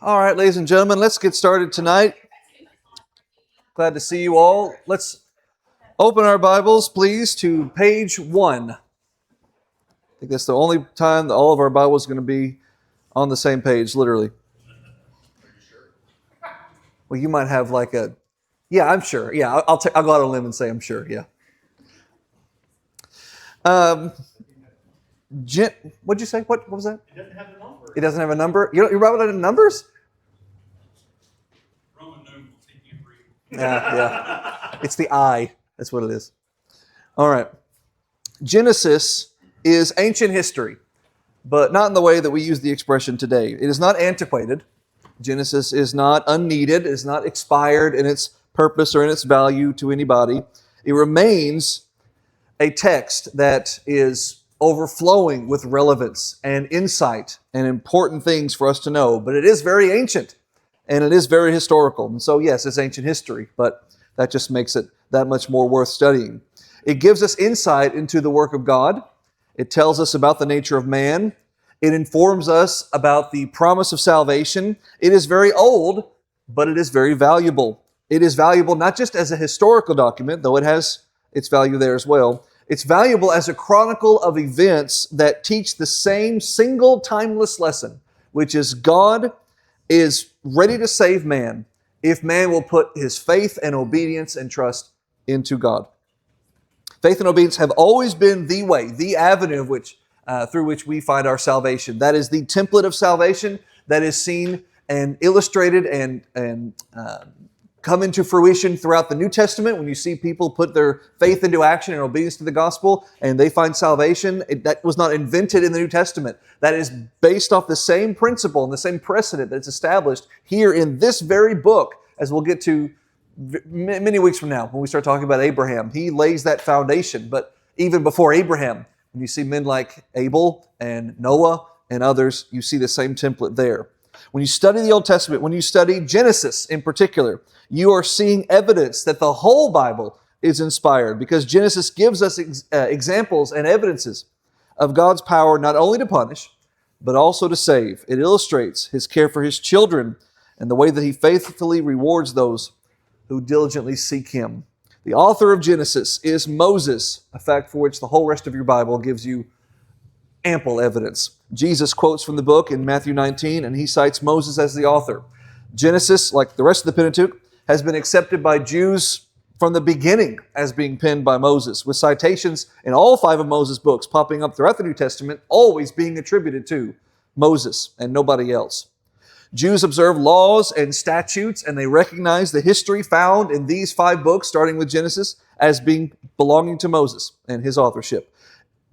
All right, ladies and gentlemen, let's get started tonight. Glad to see you all. Let's open our Bibles, please, to page 1. I think that's the only time that all of our Bibles are going to be on the same page, literally. Well, you might have like a, yeah, I'm sure. Yeah, I'll go out on a limb and say I'm sure, yeah. What'd you say? What was that? It doesn't have a number. It doesn't have a number? Your Bible doesn't have numbers? Roman numerals, he can't read. Yeah. It's the I. That's what it is. All right. Genesis is ancient history, but not in the way that we use the expression today. It is not antiquated. Genesis is not unneeded. It is not expired in its purpose or in its value to anybody. It remains a text that is overflowing with relevance and insight and important things for us to know, but it is very ancient and it is very historical. And so, yes, it's ancient history, but that just makes it that much more worth studying. It gives us insight into the work of God. It tells us about the nature of man. It informs us about the promise of salvation. It is very old, but it is very valuable. It is valuable not just as a historical document, though it has its value there as well. It's valuable as a chronicle of events that teach the same single timeless lesson, which is God is ready to save man if man will put his faith and obedience and trust into God. Faith and obedience have always been the way, the avenue of through which we find our salvation. That is the template of salvation that is seen and illustrated and come into fruition throughout the New Testament when you see people put their faith into action and obedience to the gospel and they find salvation. That was not invented in the New Testament. That is based off the same principle and the same precedent that's established here in this very book, as we'll get to many weeks from now when we start talking about Abraham. He lays that foundation. But even before Abraham, when you see men like Abel and Noah and others, you see the same template there. When you study the Old Testament, when you study Genesis in particular, you are seeing evidence that the whole Bible is inspired, because Genesis gives us examples and evidences of God's power not only to punish, but also to save. It illustrates His care for His children and the way that He faithfully rewards those who diligently seek Him. The author of Genesis is Moses, a fact for which the whole rest of your Bible gives you ample evidence. Jesus quotes from the book in Matthew 19, and he cites Moses as the author. Genesis, like the rest of the Pentateuch, has been accepted by Jews from the beginning as being penned by Moses, with citations in all 5 of Moses' books popping up throughout the New Testament, always being attributed to Moses and nobody else. Jews observe laws and statutes, and they recognize the history found in these 5 books, starting with Genesis, as belonging to Moses and his authorship.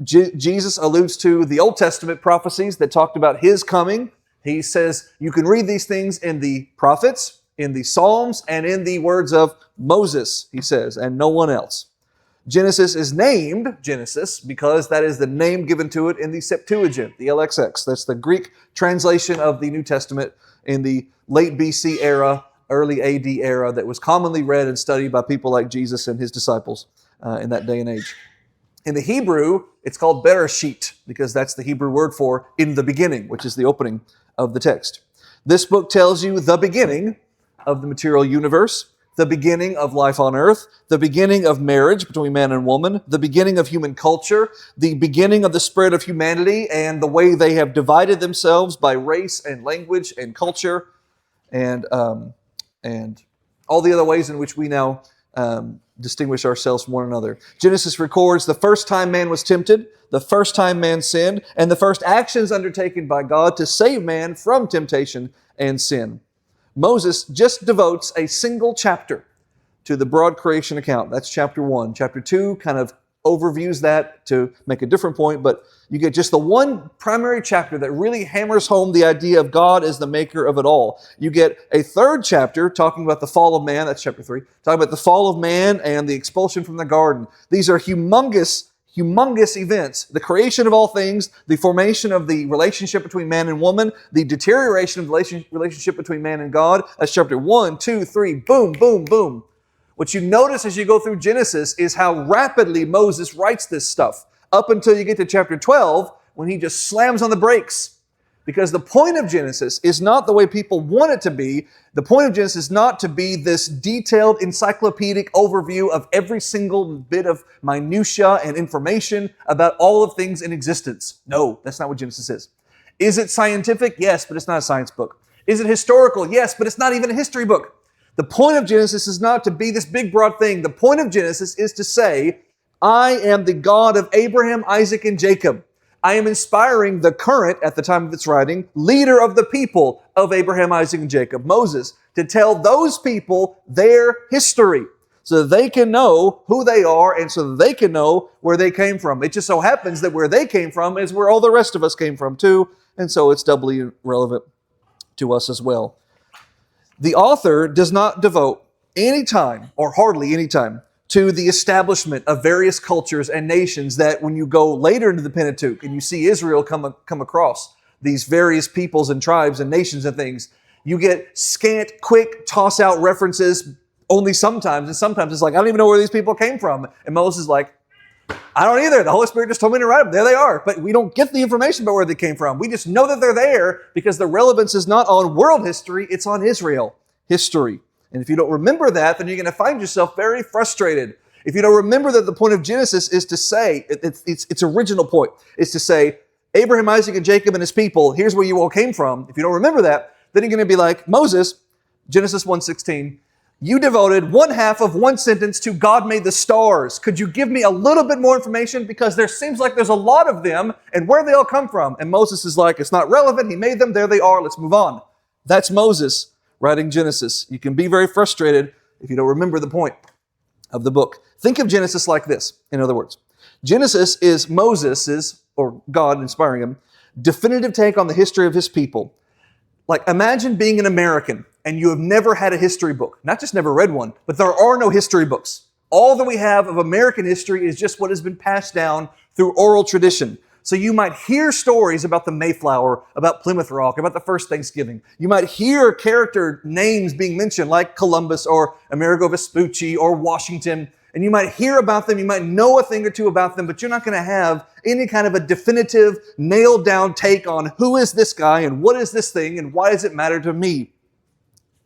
Jesus alludes to the Old Testament prophecies that talked about His coming. He says you can read these things in the prophets, in the Psalms, and in the words of Moses, he says, and no one else. Genesis is named Genesis because that is the name given to it in the Septuagint, the LXX. That's the Greek translation of the New Testament in the late BC era, early AD era, that was commonly read and studied by people like Jesus and His disciples in that day and age. In the Hebrew, it's called Bereshit, because that's the Hebrew word for in the beginning, which is the opening of the text. This book tells you the beginning of the material universe, the beginning of life on earth, the beginning of marriage between man and woman, the beginning of human culture, the beginning of the spread of humanity and the way they have divided themselves by race and language and culture, and all the other ways in which we now distinguish ourselves from one another. Genesis records the first time man was tempted, the first time man sinned, and the first actions undertaken by God to save man from temptation and sin. Moses just devotes a single chapter to the broad creation account. That's chapter 1. Chapter 2 kind of overviews that to make a different point, but you get just the one primary chapter that really hammers home the idea of God as the maker of it all. You get a third chapter talking about the fall of man, that's chapter 3, talking about the fall of man and the expulsion from the garden. These are humongous events. The creation of all things, the formation of the relationship between man and woman, the deterioration of the relationship between man and God. That's chapter 1, 2, 3, boom, boom, boom. What you notice as you go through Genesis is how rapidly Moses writes this stuff, up until you get to chapter 12, when he just slams on the brakes Because the point of Genesis is not the way people want it to be. The point of Genesis is not to be this detailed encyclopedic overview of every single bit of minutia and information about all of things in existence. No, that's not what Genesis is. Is it scientific? Yes, but it's not a science book. Is it historical? Yes, but it's not even a history book. The point of Genesis is not to be this big, broad thing. The point of Genesis is to say, I am the God of Abraham, Isaac, and Jacob. I am inspiring the current, at the time of its writing, leader of the people of Abraham, Isaac, and Jacob, Moses, to tell those people their history so that they can know who they are and so that they can know where they came from. It just so happens that where they came from is where all the rest of us came from too, and so it's doubly relevant to us as well. The author does not devote any time, or hardly any time, to the establishment of various cultures and nations that when you go later into the Pentateuch and you see Israel come across these various peoples and tribes and nations and things, you get scant, quick, toss-out references only sometimes. And sometimes it's like, I don't even know where these people came from. And Moses is like, I don't either. The Holy Spirit just told me to write them. There they are. But we don't get the information about where they came from. We just know that they're there because the relevance is not on world history, it's on Israel history. And if you don't remember that, then you're going to find yourself very frustrated. If you don't remember that the point of Genesis is to say, its original point is to say, Abraham, Isaac, and Jacob and his people, here's where you all came from. If you don't remember that, then you're going to be like, Moses, Genesis 1:16, you devoted one half of one sentence to God made the stars. Could you give me a little bit more information? Because there seems like there's a lot of them, and where they all come from. And Moses is like, it's not relevant. He made them. There they are. Let's move on. That's Moses writing Genesis. You can be very frustrated if you don't remember the point of the book. Think of Genesis like this, in other words. Genesis is Moses's, or God inspiring him, definitive take on the history of his people. Like, imagine being an American and you have never had a history book. Not just never read one, but there are no history books. All that we have of American history is just what has been passed down through oral tradition. So you might hear stories about the Mayflower, about Plymouth Rock, about the first Thanksgiving. You might hear character names being mentioned like Columbus or Amerigo Vespucci or Washington. And you might hear about them. You might know a thing or two about them, but you're not going to have any kind of a definitive, nailed down take on who is this guy and what is this thing and why does it matter to me.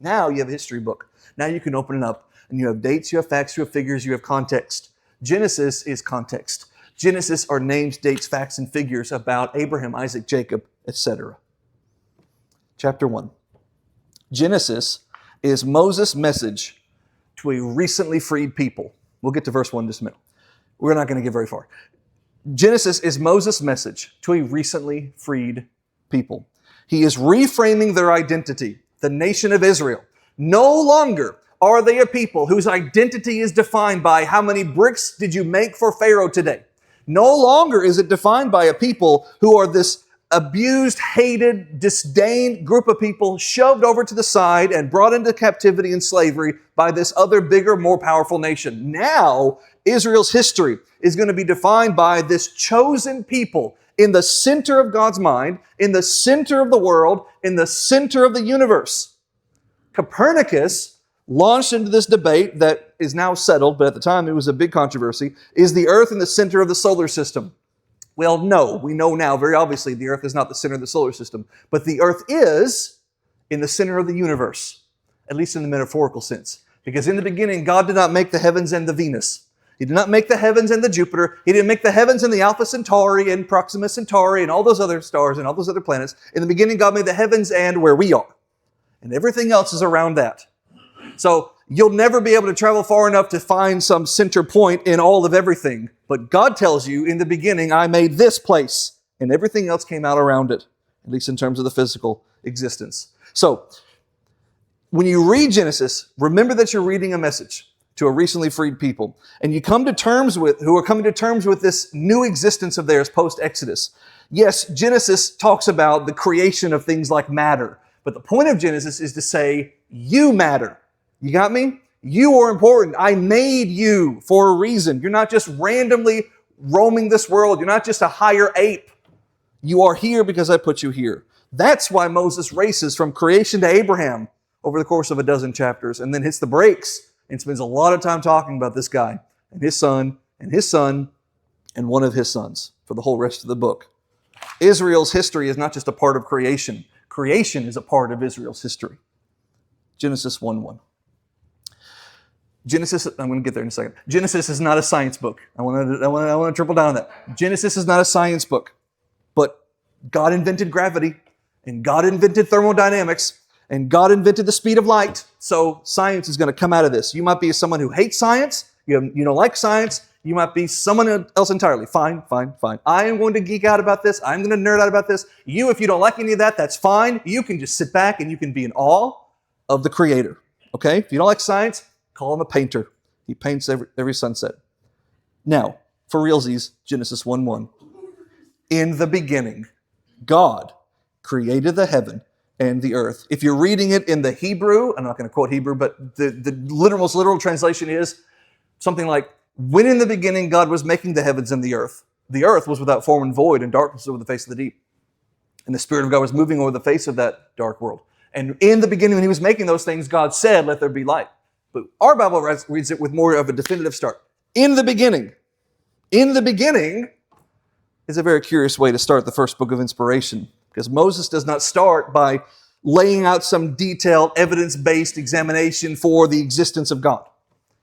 Now you have a history book. Now you can open it up and you have dates, you have facts, you have figures, you have context. Genesis is context. Genesis are names, dates, facts, and figures about Abraham, Isaac, Jacob, etc. Chapter 1. Genesis is Moses' message to a recently freed people. We'll get to verse 1 in just a minute. We're not going to get very far. Genesis is Moses' message to a recently freed people. He is reframing their identity, the nation of Israel. No longer are they a people whose identity is defined by how many bricks did you make for Pharaoh today. No longer is it defined by a people who are this abused, hated, disdained group of people shoved over to the side and brought into captivity and slavery by this other, bigger, more powerful nation. Now, Israel's history is going to be defined by this chosen people in the center of God's mind, in the center of the world, in the center of the universe. Copernicus launched into this debate that is now settled, but at the time it was a big controversy. Is the earth in the center of the solar system? Well, no. We know now very obviously the earth is not the center of the solar system, but the earth is in the center of the universe, at least in the metaphorical sense. Because in the beginning, God did not make the heavens and the Venus. He did not make the heavens and the Jupiter. He didn't make the heavens and the Alpha Centauri and Proxima Centauri and all those other stars and all those other planets. In the beginning, God made the heavens and where we are. And everything else is around that. So you'll never be able to travel far enough to find some center point in all of everything. But God tells you, in the beginning, I made this place, and everything else came out around it, at least in terms of the physical existence. So when you read Genesis, remember that you're reading a message to a recently freed people, and you come to terms with, who are coming to terms with this new existence of theirs post-Exodus. Yes, Genesis talks about the creation of things like matter, but the point of Genesis is to say, you matter. You got me? You are important. I made you for a reason. You're not just randomly roaming this world. You're not just a higher ape. You are here because I put you here. That's why Moses races from creation to Abraham over the course of a dozen chapters and then hits the brakes and spends a lot of time talking about this guy and his son and his son and one of his sons for the whole rest of the book. Israel's history is not just a part of creation. Creation is a part of Israel's history. Genesis 1:1. Genesis, I'm going to get there in a second. Genesis is not a science book. I want to triple down on that. Genesis is not a science book, but God invented gravity, and God invented thermodynamics, and God invented the speed of light. So science is going to come out of this. You might be someone who hates science. You don't like science. You might be someone else entirely. Fine. I am going to geek out about this. I'm going to nerd out about this. You, if you don't like any of that, that's fine. You can just sit back and you can be in awe of the Creator. Okay? If you don't like science, call him a painter. He paints every sunset. Now, for realsies, Genesis 1:1. In the beginning, God created the heaven and the earth. If you're reading it in the Hebrew, I'm not going to quote Hebrew, but the most literal translation is something like, when in the beginning God was making the heavens and the earth was without form and void, and darkness was over the face of the deep. And the Spirit of God was moving over the face of that dark world. And in the beginning, when he was making those things, God said, let there be light. But our Bible reads it with more of a definitive start. In the beginning. In the beginning is a very curious way to start the first book of inspiration, because Moses does not start by laying out some detailed, evidence-based examination for the existence of God.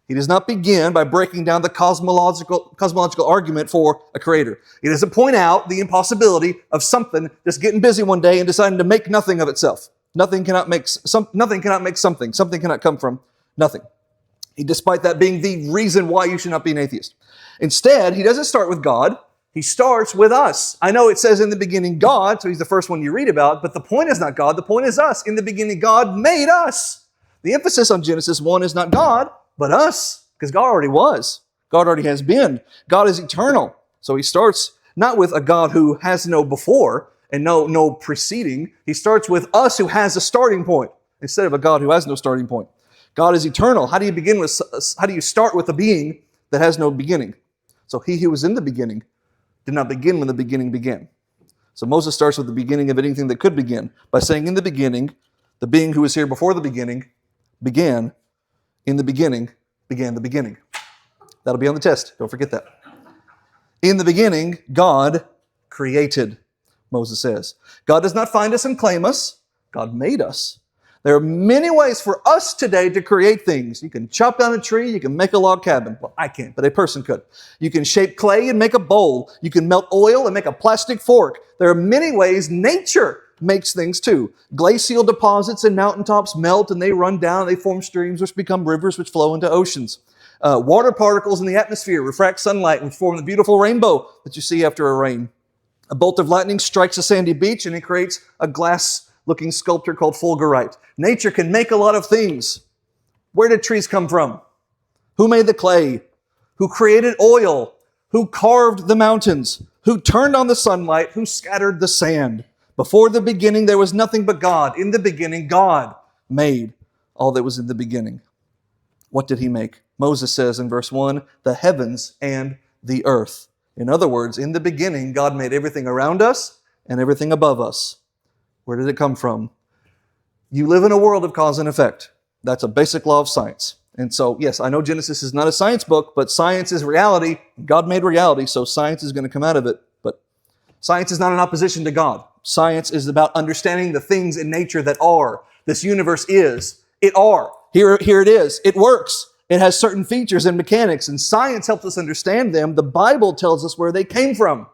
He does not begin by breaking down the cosmological argument for a creator. He doesn't point out the impossibility of something just getting busy one day and deciding to make nothing of itself. Nothing cannot make something. Something cannot come from nothing. Despite that being the reason why you should not be an atheist. Instead, he doesn't start with God. He starts with us. I know it says in the beginning God, so he's the first one you read about, but the point is not God. The point is us. In the beginning, God made us. The emphasis on Genesis 1 is not God, but us, because God already was. God already has been. God is eternal. So he starts not with a God who has no before and no preceding. He starts with us who has a starting point instead of a God who has no starting point. God is eternal. How do you start with a being that has no beginning? So he who was in the beginning did not begin when the beginning began. So Moses starts with the beginning of anything that could begin by saying, in the beginning, the being who was here before the beginning began. In the beginning began the beginning. That'll be on the test. Don't forget that. In the beginning, God created, Moses says. God does not find us and claim us. God made us. There are many ways for us today to create things. You can chop down a tree, you can make a log cabin. Well, I can't, but a person could. You can shape clay and make a bowl. You can melt oil and make a plastic fork. There are many ways nature makes things too. Glacial deposits and mountaintops melt and they run down and they form streams which become rivers which flow into oceans. Water particles in the atmosphere refract sunlight which form the beautiful rainbow that you see after a rain. A bolt of lightning strikes a sandy beach and it creates a glass-looking sculpture called fulgurite. Nature can make a lot of things. Where did trees come from? Who made the clay? Who created oil? Who carved the mountains? Who turned on the sunlight? Who scattered the sand? Before the beginning, there was nothing but God. In the beginning, God made all that was in the beginning. What did he make? Moses says in verse 1, the heavens and the earth. In other words, in the beginning, God made everything around us and everything above us. Where did it come from? You live in a world of cause and effect. That's a basic law of science. And so, yes, I know Genesis is not a science book, but science is reality. God made reality, so science is going to come out of it. But science is not in opposition to God. Science is about understanding the things in nature that are. This universe is. It are. Here it is. It works. It has certain features and mechanics, and science helps us understand them. The Bible tells us where they came from.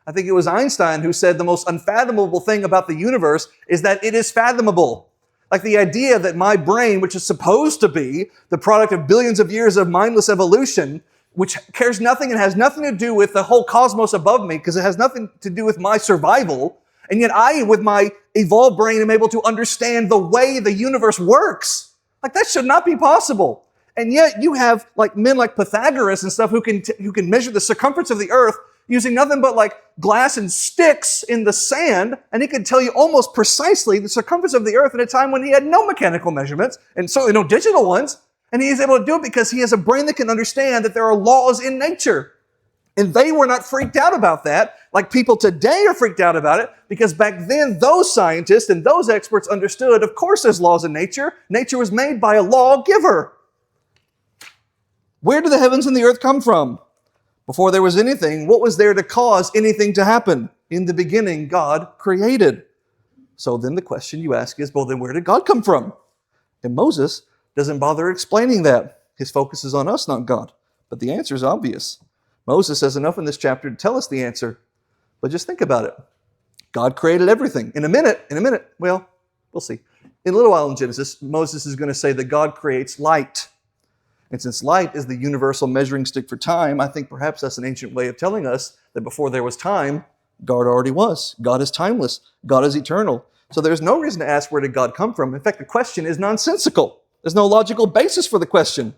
I think it was Einstein who said the most unfathomable thing about the universe is that it is fathomable. Like the idea that my brain, which is supposed to be the product of billions of years of mindless evolution, which cares nothing and has nothing to do with the whole cosmos above me because it has nothing to do with my survival, and yet I, with my evolved brain, am able to understand the way the universe works. Like that should not be possible. And yet you have like men like Pythagoras and stuff who can measure the circumference of the earth using nothing but like glass and sticks in the sand, and he could tell you almost precisely the circumference of the earth at a time when he had no mechanical measurements, and certainly no digital ones, and he is able to do it because he has a brain that can understand that there are laws in nature. And they were not freaked out about that, like people today are freaked out about it, because back then those scientists and those experts understood, of course there's laws in nature. Nature was made by a lawgiver. Where do the heavens and the earth come from? Before there was anything, what was there to cause anything to happen? In the beginning, God created. So then the question you ask is, well, then where did God come from? And Moses doesn't bother explaining that. His focus is on us, not God. But the answer is obvious. Moses says enough in this chapter to tell us the answer. But just think about it. God created everything. In a minute, well, we'll see. In a little while in Genesis, Moses is going to say that God creates light. And since light is the universal measuring stick for time, I think perhaps that's an ancient way of telling us that before there was time, God already was. God is timeless. God is eternal. So there's no reason to ask where did God come from. In fact, the question is nonsensical. There's no logical basis for the question.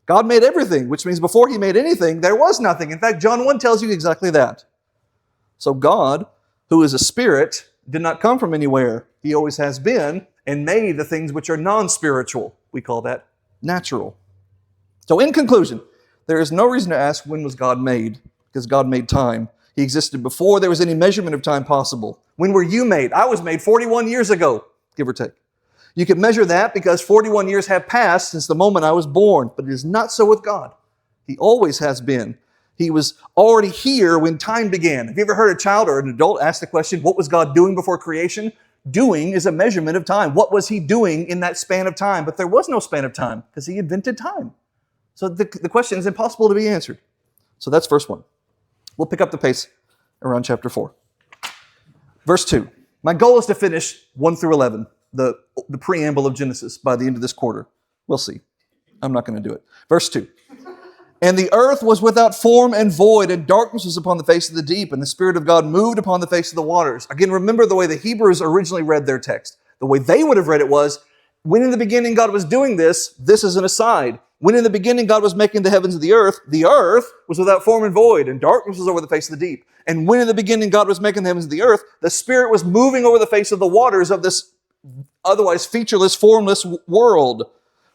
God made everything, which means before he made anything, there was nothing. In fact, John 1 tells you exactly that. So God, who is a spirit, did not come from anywhere. He always has been and made the things which are non-spiritual. We call that natural. So in conclusion, there is no reason to ask when was God made, because God made time. He existed before there was any measurement of time possible. When were you made? I was made 41 years ago, give or take. You can measure that because 41 years have passed since the moment I was born, but it is not so with God. He always has been. He was already here when time began. Have you ever heard a child or an adult ask the question, what was God doing before creation? Doing is a measurement of time. What was he doing in that span of time? But there was no span of time because he invented time. So the question is impossible to be answered. So that's verse 1. We'll pick up the pace around chapter 4. Verse 2. My goal is to finish 1 through 11, the preamble of Genesis, by the end of this quarter. We'll see. I'm not going to do it. Verse 2. And the earth was without form and void, and darkness was upon the face of the deep, and the Spirit of God moved upon the face of the waters. Again, remember the way the Hebrews originally read their text. The way they would have read it was, when in the beginning God was doing this is an aside. When in the beginning God was making the heavens and the earth was without form and void, and darkness was over the face of the deep. And when in the beginning God was making the heavens and the earth, the Spirit was moving over the face of the waters of this otherwise featureless, formless world.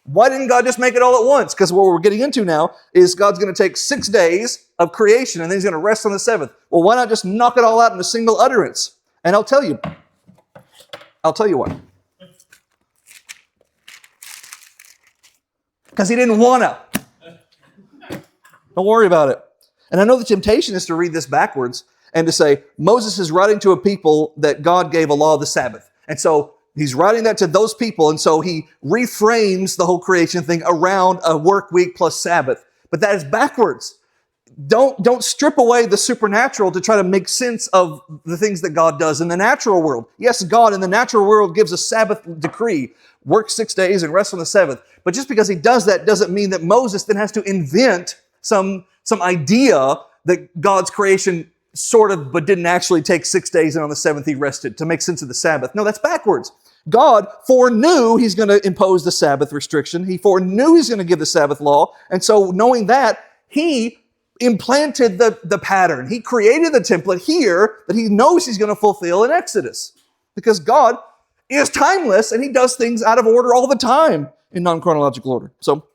Why didn't God just make it all at once? Because what we're getting into now is God's going to take 6 days of creation and then he's going to rest on the seventh. Well, why not just knock it all out in a single utterance? And I'll tell you why. Because he didn't want to. Don't worry about it. And I know the temptation is to read this backwards and to say, Moses is writing to a people that God gave a law of the Sabbath. And so he's writing that to those people, and so he reframes the whole creation thing around a work week plus Sabbath. But that is backwards. Don't strip away the supernatural to try to make sense of the things that God does in the natural world. Yes, God in the natural world gives a Sabbath decree, work 6 days and rest on the seventh. But just because he does that doesn't mean that Moses then has to invent some idea that God's creation sort of, but didn't actually take 6 days, and on the seventh he rested to make sense of the Sabbath. No, that's backwards. God foreknew he's going to impose the Sabbath restriction. He foreknew he's going to give the Sabbath law. And so knowing that, he implanted the pattern. He created the template here that he knows he's going to fulfill in Exodus. Because God is timeless and he does things out of order all the time in non-chronological order. So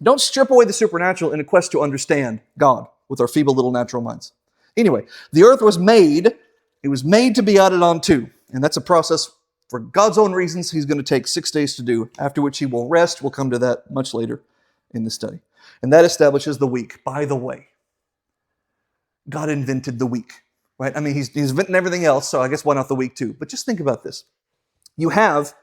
don't strip away the supernatural in a quest to understand God with our feeble little natural minds. Anyway, the earth was made. It was made to be added on to. And that's a process for God's own reasons he's going to take 6 days to do, after which he will rest. We'll come to that much later in the study. And that establishes the week. By the way, God invented the week, right? I mean, he's inventing everything else, so I guess why not the week too? But just think about this. You have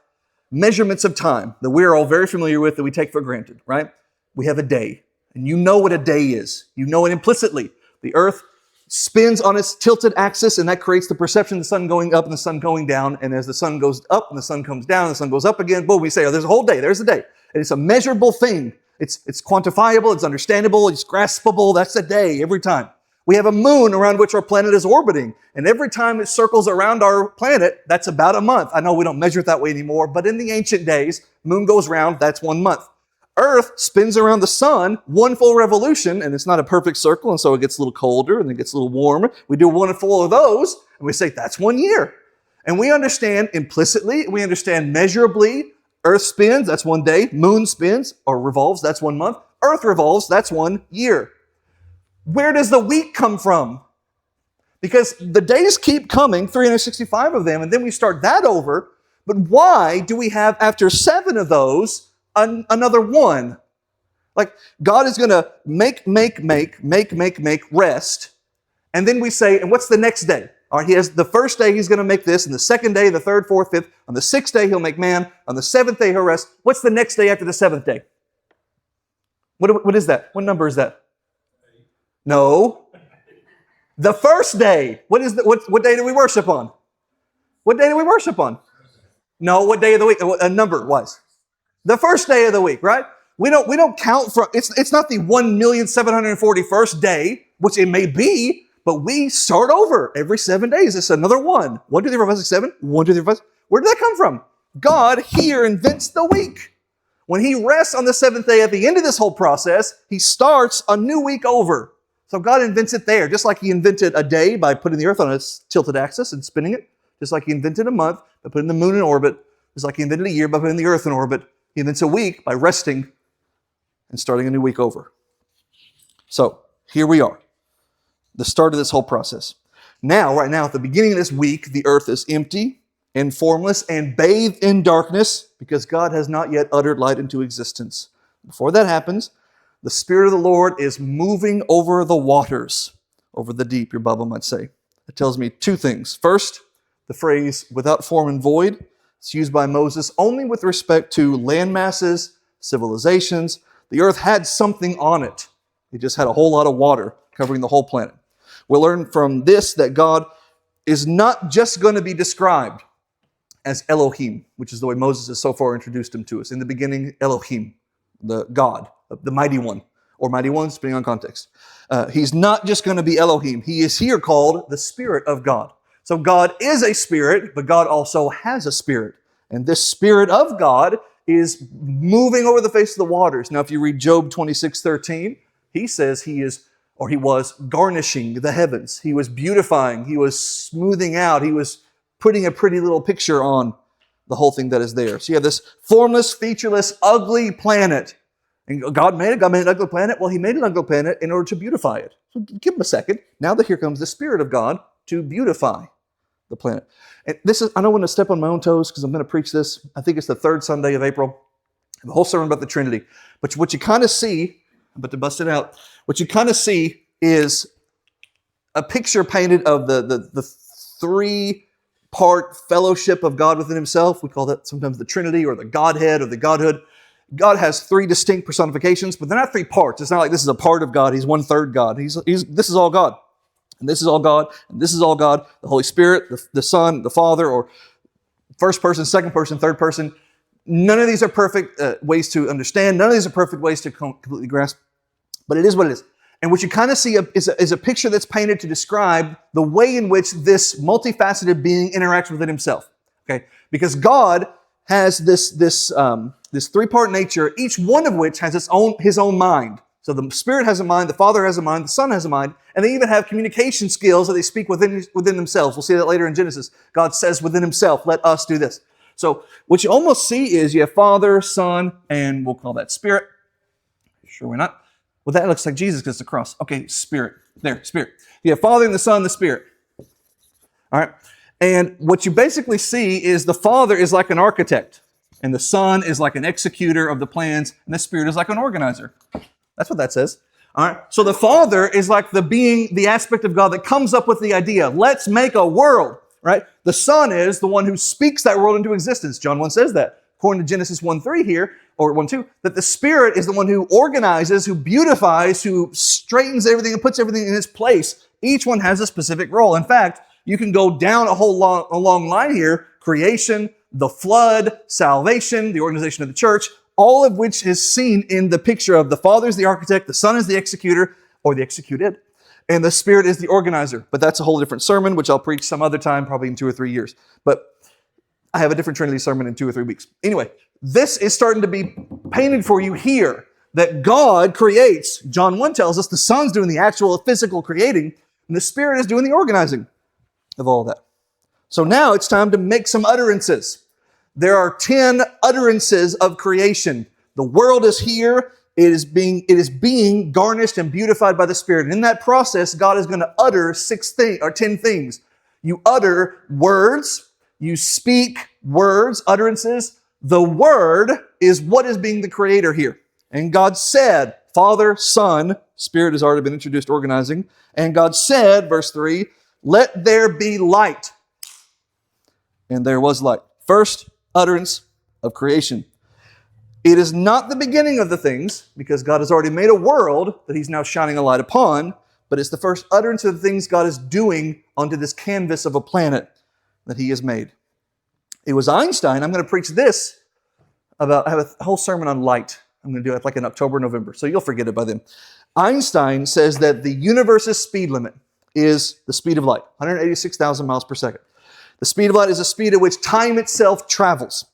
measurements of time that we're all very familiar with that we take for granted, right? We have a day, and you know what a day is. You know it implicitly. The earth spins on its tilted axis, and that creates the perception of the sun going up and the sun going down. And as the sun goes up and the sun comes down, and the sun goes up again, boom, we say, oh, there's a whole day. There's a day. And it's a measurable thing. It's quantifiable. It's understandable. It's graspable. That's a day every time. We have a moon around which our planet is orbiting. And every time it circles around our planet, that's about a month. I know we don't measure it that way anymore, but in the ancient days, moon goes round, that's 1 month. Earth spins around the sun, 1 full revolution, and it's not a perfect circle, and so it gets a little colder and it gets a little warmer. We do 1 full of those, and we say, that's 1 year. And we understand implicitly, we understand measurably, Earth spins, that's 1 day. Moon spins or revolves, that's 1 month. Earth revolves, that's 1 year. Where does the week come from? Because the days keep coming, 365 of them, and then we start that over. But why do we have, after 7 of those, another 1? Like, God is going to make, rest. And then we say, and what's the next day? All right, he has the first day he's going to make this, and the second day, the third, fourth, fifth. On the sixth day, he'll make man. On the seventh day, he'll rest. What's the next day after the seventh day? What is that? What number is that? No. The first day. What day do we worship on? What day do we worship on? No, what day of the week? A number wise. The first day of the week, right? We don't count from, it's not the 1,741st day, which it may be, but we start over every 7 days. It's another one. 1, 2, 3, 4, 5, 6, 7. 1, 2, 3, 4, 5. Where did that come from? God here invents the week. When he rests on the seventh day at the end of this whole process, he starts a new week over. So God invents it there, just like he invented a day by putting the earth on its tilted axis and spinning it, just like he invented a month by putting the moon in orbit, just like he invented a year by putting the earth in orbit. He invents a week by resting and starting a new week over. So here we are, the start of this whole process. Now, right now, at the beginning of this week, the earth is empty and formless and bathed in darkness because God has not yet uttered light into existence. Before that happens, the Spirit of the Lord is moving over the waters, over the deep, your Bible might say. It tells me two things. First, the phrase, without form and void. It's used by Moses only with respect to land masses, civilizations. The earth had something on it. It just had a whole lot of water covering the whole planet. We'll learn from this that God is not just going to be described as Elohim, which is the way Moses has so far introduced him to us. In the beginning, Elohim, the God, the mighty one, or mighty ones, depending on context. He's not just going to be Elohim. He is here called the Spirit of God. So God is a spirit, but God also has a spirit. And this Spirit of God is moving over the face of the waters. Now, if you read Job 26:13, he says he was garnishing the heavens. He was beautifying. He was smoothing out. He was putting a pretty little picture on the whole thing that is there. So you have this formless, featureless, ugly planet. And God made an ugly planet. Well, he made an ugly planet in order to beautify it. So give him a second. Now that here comes the Spirit of God to beautify the planet. And I don't want to step on my own toes because I'm going to preach this. I think it's the third Sunday of April. The whole sermon about the Trinity. But what you kind of see, I'm about to bust it out, what you kind of see is a picture painted of the three-part fellowship of God within himself. We call that sometimes the Trinity or the Godhead or the Godhood. God has three distinct personifications, but they're not three parts. It's not like this is a part of God. He's 1/3 God. This is all God. And this is all God. And this is all God. The Holy Spirit, the Son, the Father, or first person, second person, third person. None of these are perfect ways to understand. None of these are perfect ways to completely grasp. But it is what it is. And what you kind of see is a picture that's painted to describe the way in which this multifaceted being interacts within himself. Okay, because God has this three-part nature, each one of which has his own mind. So the Spirit has a mind, the Father has a mind, the Son has a mind, and they even have communication skills that they speak within themselves. We'll see that later in Genesis. God says within himself, let us do this. So what you almost see is you have Father, Son, and we'll call that Spirit. Sure, we're not. Well, that looks like Jesus because it's the cross. Okay, Spirit. There, Spirit. You have Father and the Son, the Spirit. All right. And what you basically see is the Father is like an architect, and the Son is like an executor of the plans, and the Spirit is like an organizer. That's what that says. All right. So the Father is like the aspect of God that comes up with the idea. Let's make a world, right? The Son is the one who speaks that world into existence. John 1 says that. According to Genesis 1:3 here, or 1:2, that the Spirit is the one who organizes, who beautifies, who straightens everything and puts everything in its place. Each one has a specific role. In fact, you can go down a long line here. Creation, the flood, salvation, the organization of the church, all of which is seen in the picture of the Father is the architect, the Son is the executor, or the executed, and the Spirit is the organizer. But that's a whole different sermon, which I'll preach some other time, probably in 2 or 3 years. But I have a different Trinity sermon in 2 or 3 weeks. Anyway, this is starting to be painted for you here, that God creates. John 1 tells us the Son's doing the actual physical creating, and the Spirit is doing the organizing of all that. So now it's time to make some utterances. There are 10 utterances of creation. The world is here. It is being garnished and beautified by the Spirit. And in that process, God is going to utter 10 things. You utter words. You speak words, utterances. The Word is what is being the creator here. And God said, Father, Son, Spirit has already been introduced, organizing. And God said, verse 3, let there be light. And there was light. First utterance of creation. It is not the beginning of the things, because God has already made a world that he's now shining a light upon, but it's the first utterance of the things God is doing onto this canvas of a planet that he has made. It was Einstein. I'm going to preach this I have a whole sermon on light. I'm going to do it like in October, November, so you'll forget it by then. Einstein says that the universe's speed limit is the speed of light, 186,000 miles per second. The speed of light is the speed at which time itself travels.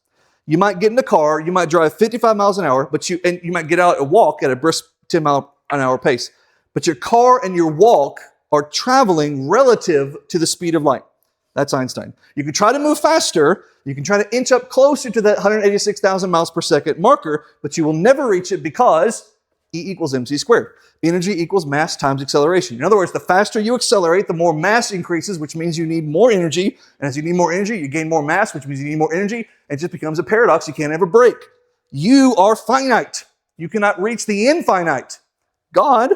You might get in a car, you might drive 55 miles an hour, and you might get out and walk at a brisk 10 mile an hour pace. But your car and your walk are traveling relative to the speed of light. That's Einstein. You can try to move faster, you can try to inch up closer to that 186,000 miles per second marker, but you will never reach it because E equals mc squared. Energy equals mass times acceleration. In other words, the faster you accelerate, the more mass increases, which means you need more energy. And as you need more energy, you gain more mass, which means you need more energy. And it just becomes a paradox you can't ever break. You are finite. You cannot reach the infinite. God,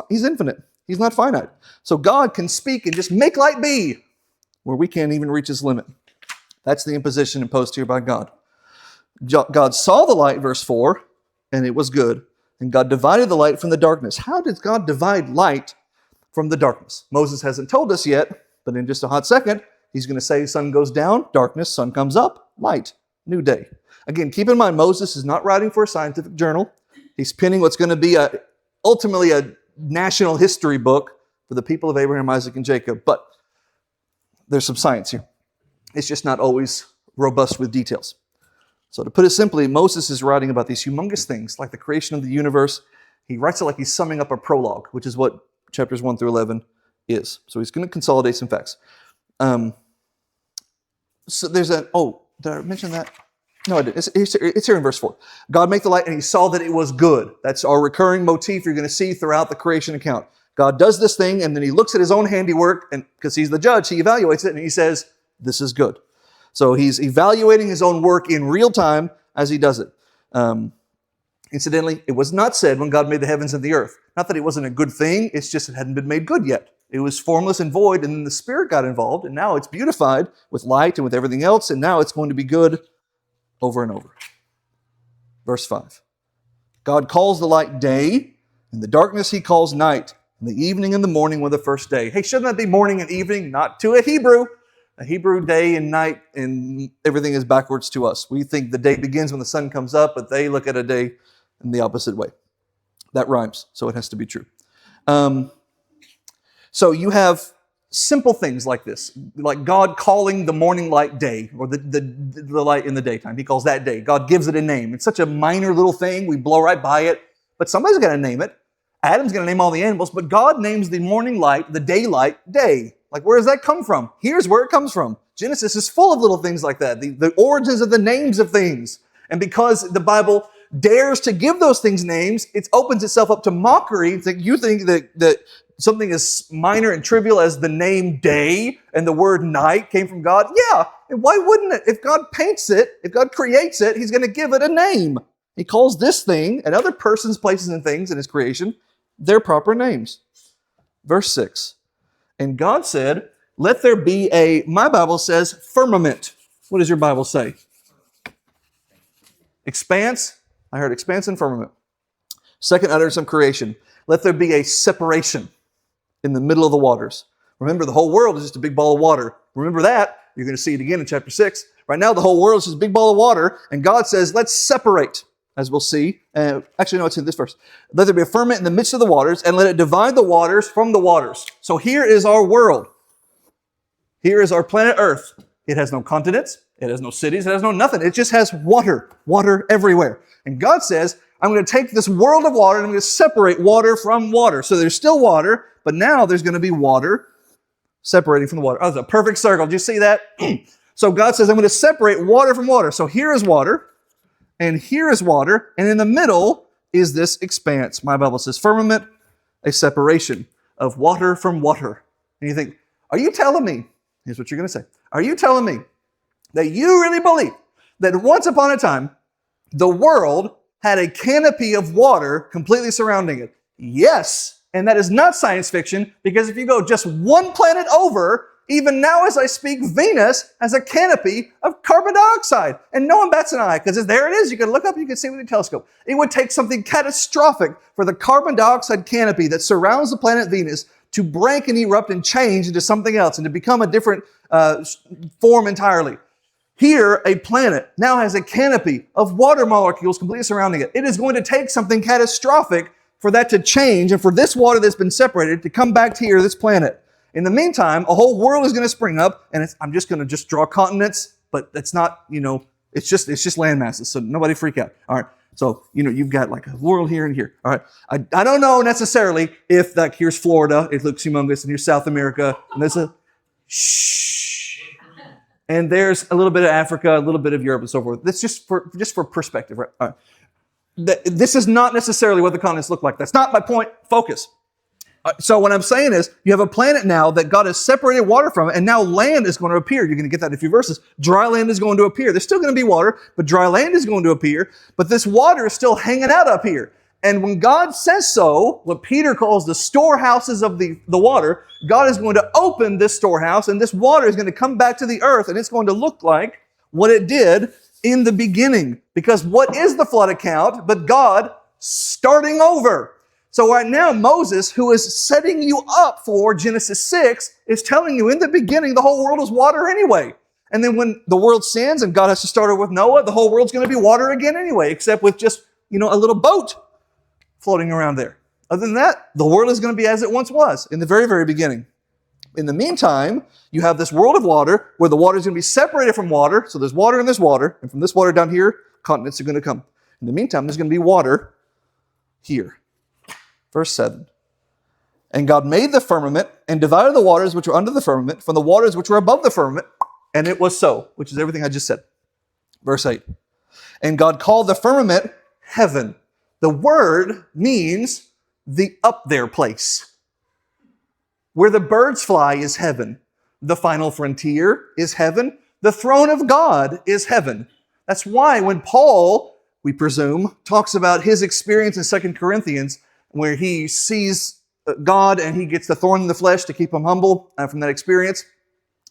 he's infinite. He's not finite. So God can speak and just make light be, where we can't even reach his limit. That's the imposition imposed here by God. God saw the light, verse 4, and it was good. And God divided the light from the darkness. How did God divide light from the darkness? Moses hasn't told us yet, but in just a hot second, he's going to say sun goes down, darkness, sun comes up, light, new day. Again, keep in mind, Moses is not writing for a scientific journal. He's penning what's going to be ultimately a national history book for the people of Abraham, Isaac, and Jacob. But there's some science here. It's just not always robust with details. So to put it simply, Moses is writing about these humongous things, like the creation of the universe. He writes it like he's summing up a prologue, which is what chapters 1 through 11 is. So he's going to consolidate some facts. So there's did I mention that? No, I didn't. It's here in verse 4. God made the light and he saw that it was good. That's our recurring motif you're going to see throughout the creation account. God does this thing and then he looks at his own handiwork, and because he's the judge, he evaluates it and he says, this is good. So he's evaluating his own work in real time as he does it. Incidentally, it was not said when God made the heavens and the earth. Not that it wasn't a good thing, it's just it hadn't been made good yet. It was formless and void, and then the Spirit got involved, and now it's beautified with light and with everything else, and now it's going to be good over and over. Verse 5. God calls the light day, and the darkness he calls night, and the evening and the morning were the first day. Hey, shouldn't that be morning and evening? Not to a Hebrew. A Hebrew day and night, and everything is backwards to us. We think the day begins when the sun comes up, but they look at a day in the opposite way. That rhymes, so it has to be true. So you have simple things like this, like God calling the morning light day, or the light in the daytime. He calls that day. God gives it a name. It's such a minor little thing. We blow right by it, but somebody's got to name it. Adam's going to name all the animals, but God names the morning light, the daylight, day. Like, where does that come from? Here's where it comes from. Genesis is full of little things like that, the origins of the names of things. And because the Bible dares to give those things names, it opens itself up to mockery. You think that something as minor and trivial as the name day and the word night came from God? Yeah, and why wouldn't it? If God paints it, if God creates it, he's going to give it a name. He calls this thing and other persons, places, and things in his creation their proper names. Verse 6. And God said, let there be my Bible says, firmament. What does your Bible say? Expanse. I heard expanse and firmament. Second utterance of creation. Let there be a separation in the middle of the waters. Remember, the whole world is just a big ball of water. Remember that. You're going to see it again in chapter 6. Right now, the whole world is just a big ball of water, and God says, let's separate, as we'll see. Actually, no, it's in this verse. Let there be a firmament in the midst of the waters, and let it divide the waters from the waters. So here is our world. Here is our planet Earth. It has no continents. It has no cities. It has no nothing. It just has water. Water everywhere. And God says, I'm going to take this world of water and I'm going to separate water from water. So there's still water, but now there's going to be water separating from the water. Oh, it's a perfect circle. Did you see that? So God says, I'm going to separate water from water. So here is water, and here is water, and in the middle is this expanse. My Bible says firmament, a separation of water from water. And you think, are you telling me, here's what you're going to say, are you telling me that you really believe that once upon a time, the world had a canopy of water completely surrounding it? Yes. And that is not science fiction, because if you go just one planet over, even now as I speak, Venus has a canopy of carbon dioxide. And no one bats an eye, because there it is. You can look up, you can see it with a telescope. It would take something catastrophic for the carbon dioxide canopy that surrounds the planet Venus to break and erupt and change into something else and to become a different form entirely. Here, a planet now has a canopy of water molecules completely surrounding it. It is going to take something catastrophic for that to change and for this water that's been separated to come back to here, this planet. In the meantime, a whole world is going to spring up, and I'm just going to draw continents, but it's not, it's just land masses, so nobody freak out. All right, so, you've got like a world here and here. All right, I don't know necessarily if, like, here's Florida, it looks humongous, and here's South America, and there's and there's a little bit of Africa, a little bit of Europe, and so forth. That's just for perspective, right? All right. This is not necessarily what the continents look like. That's not my point. Focus. So what I'm saying is, you have a planet now that God has separated water from it, and now land is going to appear. You're going to get that in a few verses. Dry land is going to appear. There's still going to be water, but dry land is going to appear. But this water is still hanging out up here. And when God says so, what Peter calls the storehouses of the water, God is going to open this storehouse, and this water is going to come back to the earth, and it's going to look like what it did in the beginning. Because what is the flood account but God starting over? So right now, Moses, who is setting you up for Genesis 6, is telling you in the beginning the whole world was water anyway. And then when the world sins and God has to start over with Noah, the whole world's going to be water again anyway, except with just, a little boat floating around there. Other than that, the world is going to be as it once was in the very, very beginning. In the meantime, you have this world of water where the water is going to be separated from water. So there's water in this water, and from this water down here, continents are going to come. In the meantime, there's going to be water here. Verse 7. And God made the firmament and divided the waters which were under the firmament from the waters which were above the firmament, and it was so, which is everything I just said. Verse 8. And God called the firmament heaven. The word means the up there place. Where the birds fly is heaven. The final frontier is heaven. The throne of God is heaven. That's why when Paul, we presume, talks about his experience in 2 Corinthians, where he sees God and he gets the thorn in the flesh to keep him humble from that experience,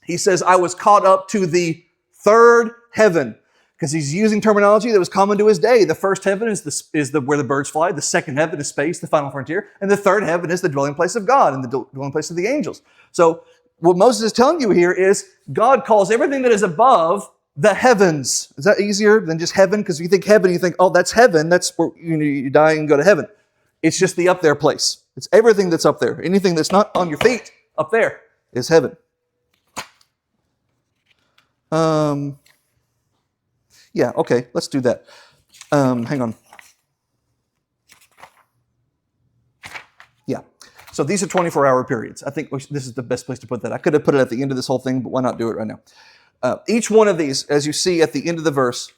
he says, I was caught up to the third heaven. Because he's using terminology that was common to his day. The first heaven is where the birds fly. The second heaven is space, the final frontier. And the third heaven is the dwelling place of God and the dwelling place of the angels. So what Moses is telling you here is God calls everything that is above the heavens. Is that easier than just heaven? Because if you think heaven, you think, oh, that's heaven. That's where you die and go to heaven. It's just the up there place. It's everything that's up there. Anything that's not on your feet up there is heaven. Yeah, okay, let's do that. Hang on. Yeah, so these are 24-hour periods. I think this is the best place to put that. I could have put it at the end of this whole thing, but why not do it right now? Each one of these, as you see at the end of the verse,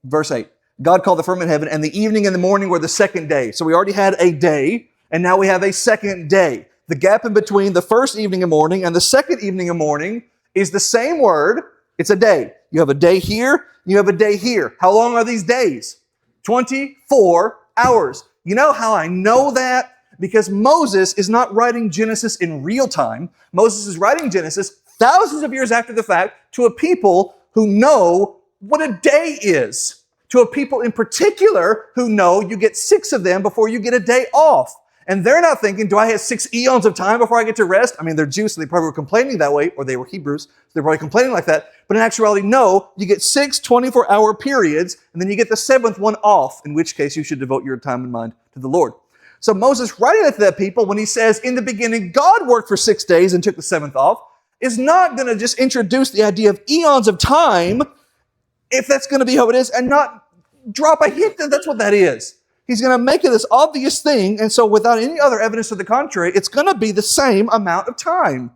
verse 8. God called the firmament heaven, and the evening and the morning were the second day. So we already had a day, and now we have a second day. The gap in between the first evening and morning and the second evening and morning is the same word. It's a day. You have a day here, and you have a day here. How long are these days? 24 hours. You know how I know that? Because Moses is not writing Genesis in real time. Moses is writing Genesis thousands of years after the fact to a people who know what a day is. To a people in particular who know you get 6 of them before you get a day off. And they're not thinking, do I have 6 eons of time before I get to rest? I mean, they're Jews, so they probably were complaining that way, or they were Hebrews, so they're probably complaining like that. But in actuality, no, you get 6 24-hour periods, and then you get the 7th one off, in which case you should devote your time and mind to the Lord. So Moses, writing it to that people, when he says, in the beginning, God worked for 6 days and took the 7th off, is not going to just introduce the idea of eons of time, if that's going to be how it is, and not drop a hint that that's what that is. He's going to make it this obvious thing, and so without any other evidence to the contrary, it's going to be the same amount of time.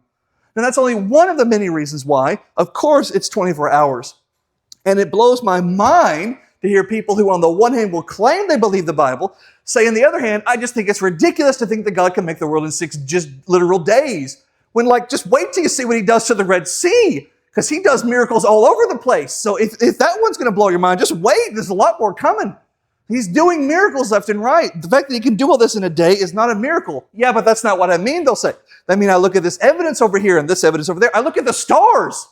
And that's only one of the many reasons why. Of course, it's 24 hours. And it blows my mind to hear people who on the one hand will claim they believe the Bible, say on the other hand, I just think it's ridiculous to think that God can make the world in 6 just literal days. When just wait till you see what he does to the Red Sea, because he does miracles all over the place. So if that one's going to blow your mind, just wait. There's a lot more coming. He's doing miracles left and right. The fact that he can do all this in a day is not a miracle. Yeah, but that's not what I mean, they'll say. I mean, I look at this evidence over here and this evidence over there. I look at the stars.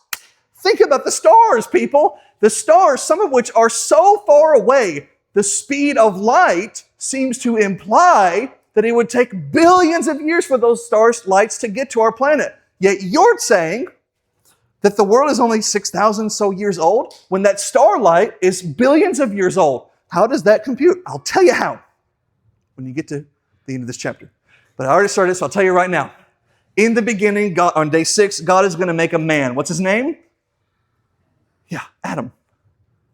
Think about the stars, people. The stars, some of which are so far away, the speed of light seems to imply that it would take billions of years for those stars' lights to get to our planet. Yet you're saying that the world is only 6,000 so years old when that starlight is billions of years old. How does that compute? I'll tell you how when you get to the end of this chapter. But I already started, so I'll tell you right now. In the beginning, God, on day 6, God is going to make a man. What's his name? Yeah, Adam.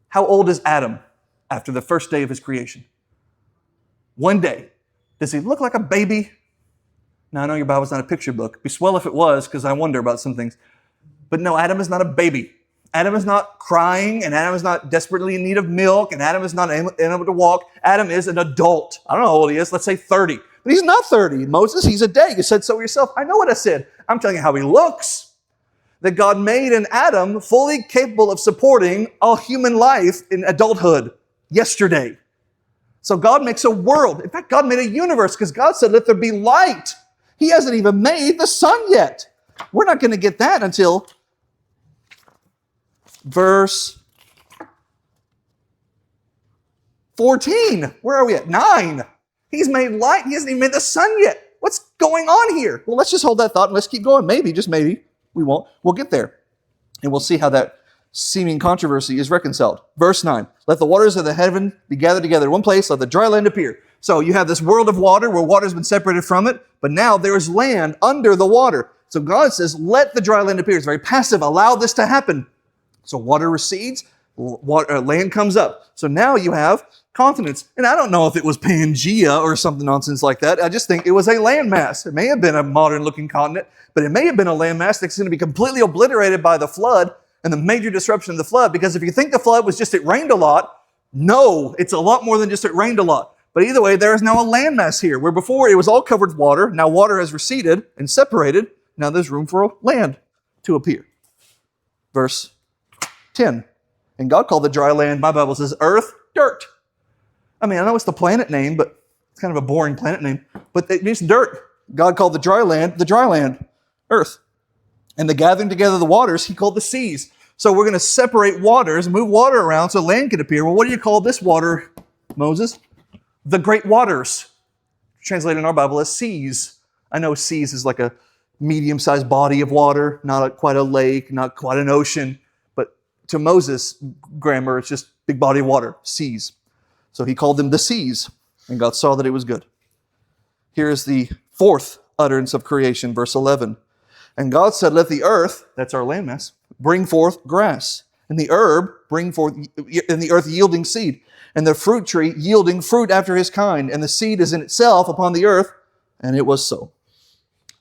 How old is Adam after the first day of his creation? One day. Does he look like a baby? Now, I know your Bible's not a picture book. It'd be swell if it was, because I wonder about some things. But no, Adam is not a baby. Adam is not crying, and Adam is not desperately in need of milk, and Adam is not able to walk. Adam is an adult. I don't know how old he is. Let's say 30. But he's not 30. Moses, he's a day. You said so yourself. I know what I said. I'm telling you how he looks. That God made an Adam fully capable of supporting a human life in adulthood yesterday. So God makes a world. In fact, God made a universe because God said, let there be light. He hasn't even made the sun yet. We're not going to get that until verse 14. Where are we at? 9. He's made light. He hasn't even made the sun yet. What's going on here? Well, let's just hold that thought and let's keep going. Maybe, just maybe, we won't. We'll get there. And we'll see how that seeming controversy is reconciled. Verse 9. Let the waters of the heaven be gathered together in one place. Let the dry land appear. So you have this world of water where water's been separated from it, but now there is land under the water. So God says, let the dry land appear. It's very passive. Allow this to happen. So water recedes, land comes up. So now you have continents. And I don't know if it was Pangea or something nonsense like that. I just think it was a landmass. It may have been a modern-looking continent, but it may have been a landmass that's going to be completely obliterated by the flood and the major disruption of the flood. Because if you think the flood was just it rained a lot, no, it's a lot more than just it rained a lot. But either way, there is now a landmass here, where before it was all covered with water. Now water has receded and separated. Now there's room for land to appear. Verse 10. And God called the dry land, my Bible says, earth, dirt. I mean, I know it's the planet name, but it's kind of a boring planet name. But it means dirt. God called the dry land, earth. And the gathering together of the waters, he called the seas. So we're going to separate waters, move water around so land can appear. Well, what do you call this water, Moses? The great waters. Translated in our Bible as seas. I know seas is like a medium-sized body of water, not quite a lake, not quite an ocean. But to Moses' grammar, it's just big body of water, seas. So he called them the seas, and God saw that it was good. Here is the fourth utterance of creation, verse 11. And God said, let the earth, that's our landmass, bring forth grass, and the herb bring forth, and the earth yielding seed, and the fruit tree yielding fruit after his kind, and the seed is in itself upon the earth, and it was so.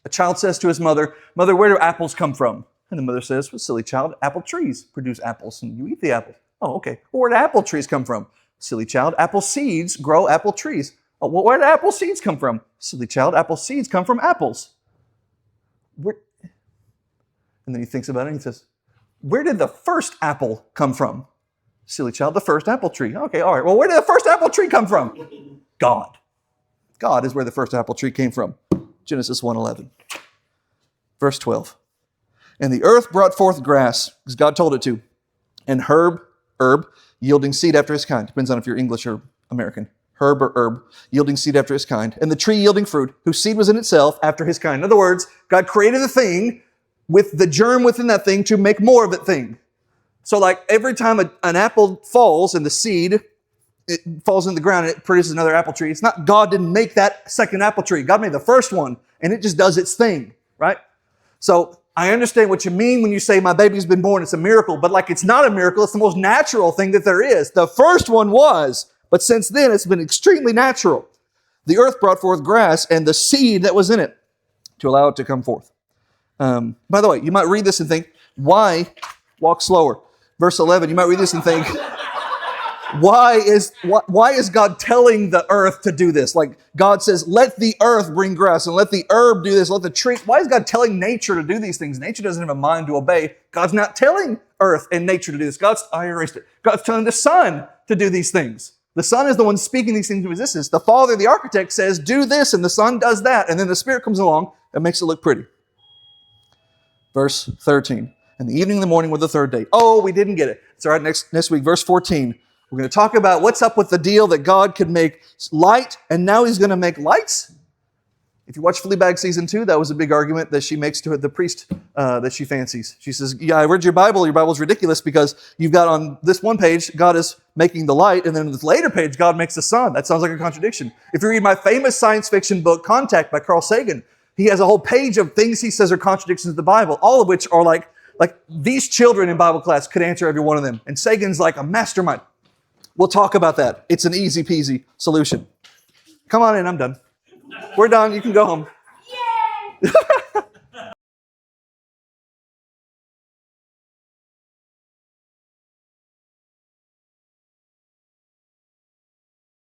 A child says to his mother, Mother, where do apples come from? And the mother says, well, silly child, apple trees produce apples, and you eat the apples. Oh, okay. Well, where do apple trees come from? Silly child, apple seeds grow apple trees. Oh, well, where do apple seeds come from? Silly child, apple seeds come from apples. And then he thinks about it and he says, where did the first apple come from? Silly child, the first apple tree. Okay, all right. Well, where did the first apple tree come from? God. God is where the first apple tree came from. Genesis 1:11. Verse 12. And the earth brought forth grass, as God told it to, and herb, yielding seed after his kind. Depends on if you're English or American. Herb or herb, yielding seed after his kind. And the tree yielding fruit, whose seed was in itself after his kind. In other words, God created a thing with the germ within that thing to make more of that thing. So like every time an apple falls and the seed, it falls in the ground and it produces another apple tree. It's not God didn't make that second apple tree. God made the first one and it just does its thing, right? So I understand what you mean when you say my baby's been born, it's a miracle, but like it's not a miracle, it's the most natural thing that there is. The first one was, but since then it's been extremely natural. The earth brought forth grass and the seed that was in it to allow it to come forth. By the way, you might read this and think, why walk slower? Verse 11, you might read this and think, why is God telling the earth to do this? Like God says, let the earth bring grass and let the herb do this, let the tree. Why is God telling nature to do these things? Nature doesn't have a mind to obey. God's not telling earth and nature to do this. I erased it. God's telling the sun to do these things. The Son is the one speaking these things into existence. The Father, the architect, says, do this, and the Son does that. And then the Spirit comes along and makes it look pretty. Verse 13. And the evening and the morning were the third day. Oh, we didn't get it. It's all right, next week, verse 14. We're going to talk about what's up with the deal that God could make light, and now He's going to make lights. If you watch Fleabag Season 2, that was a big argument that she makes to the priest that she fancies. She says, yeah, I read your Bible. Your Bible's ridiculous because you've got on this one page, God is making the light, and then on this later page, God makes the sun. That sounds like a contradiction. If you read my famous science fiction book, Contact by Carl Sagan, he has a whole page of things he says are contradictions of the Bible, all of which are like these children in Bible class could answer every one of them. And Sagan's like a mastermind. We'll talk about that. It's an easy peasy solution. Come on in, I'm done. We're done. You can go home.